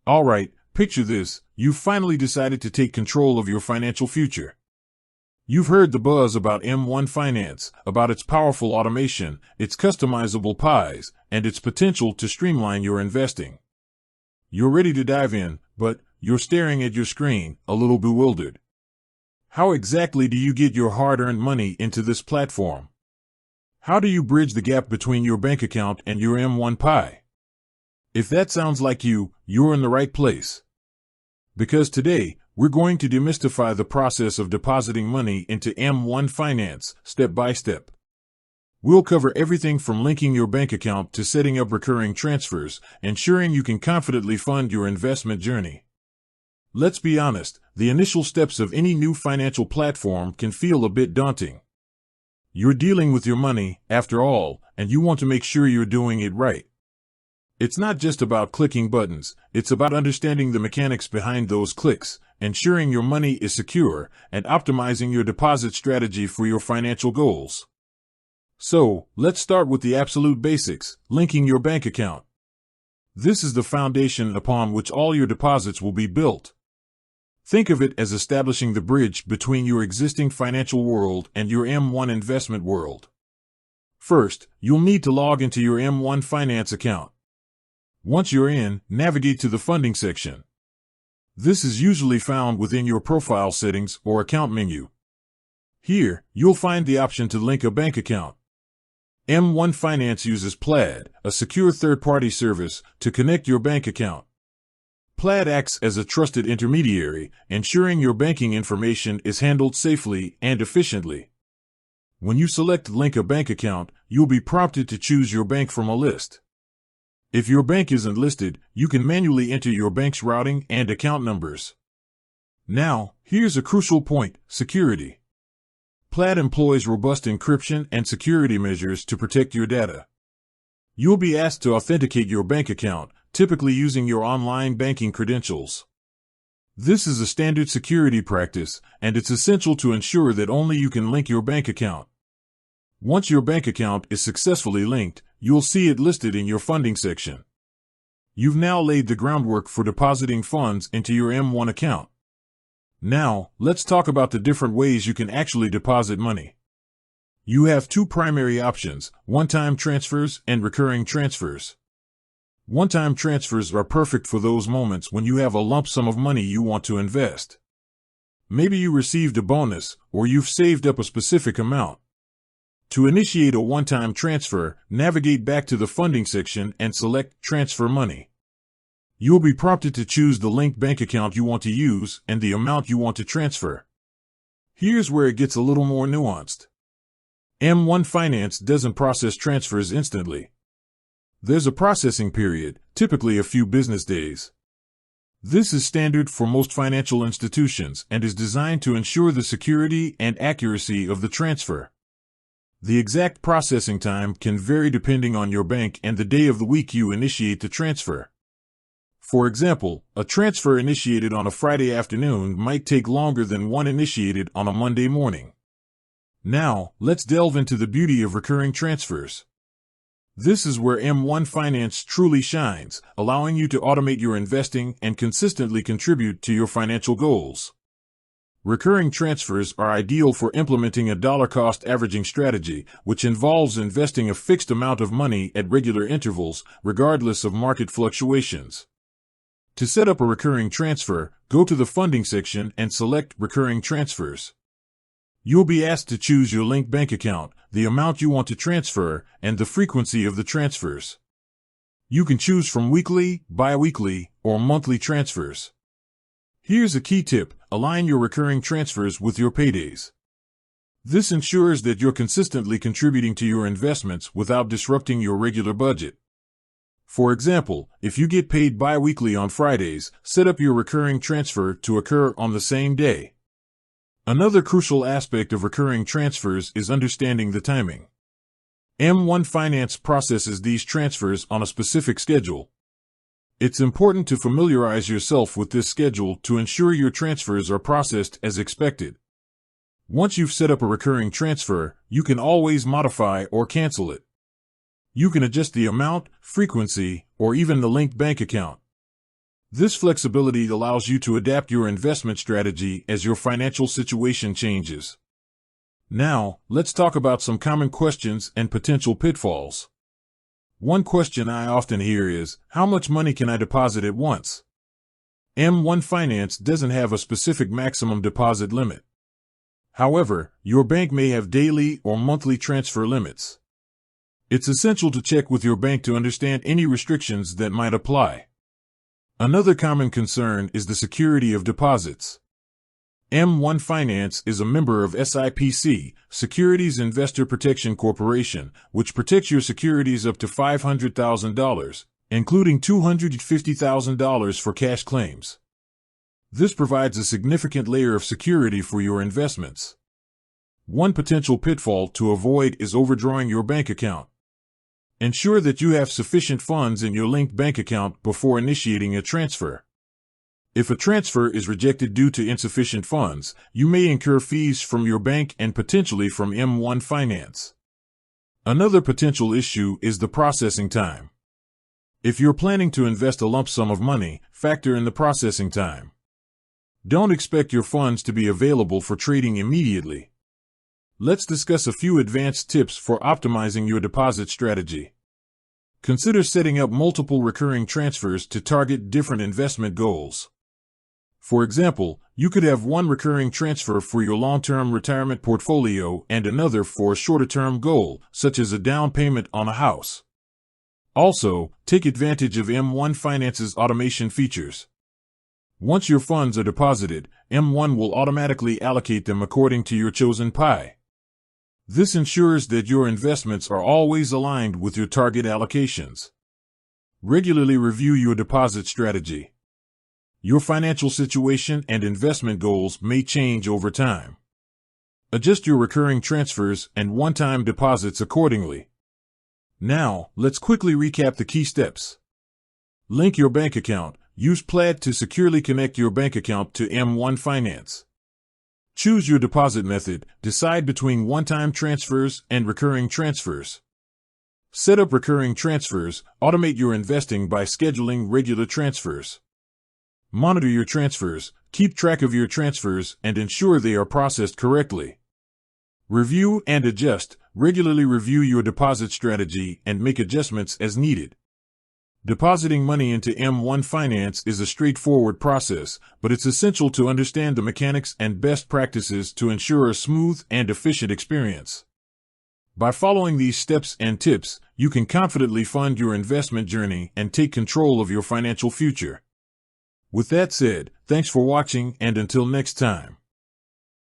All right, picture this. You've finally decided to take control of your financial future. You've heard the buzz about M1 Finance, about its powerful automation, its customizable pies, and its potential to streamline your investing. You're ready to dive in, but you're staring at your screen, a little bewildered. How exactly do you get your hard-earned money into this platform? How do you bridge the gap between your bank account and your M1 pie? If that sounds like you, you're in the right place. Because today, we're going to demystify the process of depositing money into M1 Finance, step by step. We'll cover everything from linking your bank account to setting up recurring transfers, ensuring you can confidently fund your investment journey. Let's be honest, the initial steps of any new financial platform can feel a bit daunting. You're dealing with your money, after all, and you want to make sure you're doing it right. It's not just about clicking buttons, it's about understanding the mechanics behind those clicks, ensuring your money is secure, and optimizing your deposit strategy for your financial goals. So, let's start with the absolute basics, linking your bank account. This is the foundation upon which all your deposits will be built. Think of it as establishing the bridge between your existing financial world and your M1 investment world. First, you'll need to log into your M1 Finance account. Once you're in, navigate to the funding section. This is usually found within your profile settings or account menu. Here, you'll find the option to link a bank account. M1 Finance uses Plaid, a secure third-party service, to connect your bank account. Plaid acts as a trusted intermediary, ensuring your banking information is handled safely and efficiently. When you select Link a Bank Account, you'll be prompted to choose your bank from a list. If your bank isn't listed, you can manually enter your bank's routing and account numbers. Now, here's a crucial point: security. Plaid employs robust encryption and security measures to protect your data. You'll be asked to authenticate your bank account, typically using your online banking credentials. This is a standard security practice, and it's essential to ensure that only you can link your bank account. Once your bank account is successfully linked, you'll see it listed in your funding section. You've now laid the groundwork for depositing funds into your M1 account. Now, let's talk about the different ways you can actually deposit money. You have two primary options: one-time transfers and recurring transfers. One-time transfers are perfect for those moments when you have a lump sum of money you want to invest. Maybe you received a bonus, or you've saved up a specific amount. To initiate a one-time transfer, navigate back to the funding section and select Transfer Money. You'll be prompted to choose the linked bank account you want to use and the amount you want to transfer. Here's where it gets a little more nuanced. M1 Finance doesn't process transfers instantly. There's a processing period, typically a few business days. This is standard for most financial institutions and is designed to ensure the security and accuracy of the transfer. The exact processing time can vary depending on your bank and the day of the week you initiate the transfer. For example, a transfer initiated on a Friday afternoon might take longer than one initiated on a Monday morning. Now, let's delve into the beauty of recurring transfers. This is where M1 Finance truly shines, allowing you to automate your investing and consistently contribute to your financial goals. Recurring transfers are ideal for implementing a dollar-cost averaging strategy, which involves investing a fixed amount of money at regular intervals, regardless of market fluctuations. To set up a recurring transfer, go to the funding section and select Recurring Transfers. You'll be asked to choose your linked bank account, the amount you want to transfer, and the frequency of the transfers. You can choose from weekly, bi-weekly, or monthly transfers. Here's a key tip: align your recurring transfers with your paydays. This ensures that you're consistently contributing to your investments without disrupting your regular budget. For example, if you get paid bi-weekly on Fridays, set up your recurring transfer to occur on the same day. Another crucial aspect of recurring transfers is understanding the timing. M1 Finance processes these transfers on a specific schedule. It's important to familiarize yourself with this schedule to ensure your transfers are processed as expected. Once you've set up a recurring transfer, you can always modify or cancel it. You can adjust the amount, frequency, or even the linked bank account. This flexibility allows you to adapt your investment strategy as your financial situation changes. Now, let's talk about some common questions and potential pitfalls. One question I often hear is, how much money can I deposit at once? M1 Finance doesn't have a specific maximum deposit limit. However, your bank may have daily or monthly transfer limits. It's essential to check with your bank to understand any restrictions that might apply. Another common concern is the security of deposits. M1 Finance is a member of SIPC, Securities Investor Protection Corporation, which protects your securities up to $500,000, including $250,000 for cash claims. This provides a significant layer of security for your investments. One potential pitfall to avoid is overdrawing your bank account. Ensure that you have sufficient funds in your linked bank account before initiating a transfer. If a transfer is rejected due to insufficient funds, you may incur fees from your bank and potentially from M1 Finance. Another potential issue is the processing time. If you're planning to invest a lump sum of money, factor in the processing time. Don't expect your funds to be available for trading immediately. Let's discuss a few advanced tips for optimizing your deposit strategy. Consider setting up multiple recurring transfers to target different investment goals. For example, you could have one recurring transfer for your long-term retirement portfolio and another for a shorter-term goal, such as a down payment on a house. Also, take advantage of M1 Finance's automation features. Once your funds are deposited, M1 will automatically allocate them according to your chosen pie. This ensures that your investments are always aligned with your target allocations. Regularly review your deposit strategy. Your financial situation and investment goals may change over time. Adjust your recurring transfers and one-time deposits accordingly. Now, let's quickly recap the key steps. Link your bank account. Use Plaid to securely connect your bank account to M1 Finance. Choose your deposit method. Decide between one-time transfers and recurring transfers. Set up recurring transfers. Automate your investing by scheduling regular transfers. Monitor your transfers. Keep track of your transfers and ensure they are processed correctly. Review and adjust. Regularly review your deposit strategy and make adjustments as needed. Depositing money into M1 Finance is a straightforward process, but it's essential to understand the mechanics and best practices to ensure a smooth and efficient experience. By following these steps and tips, you can confidently fund your investment journey and take control of your financial future. With that said, thanks for watching, and until next time.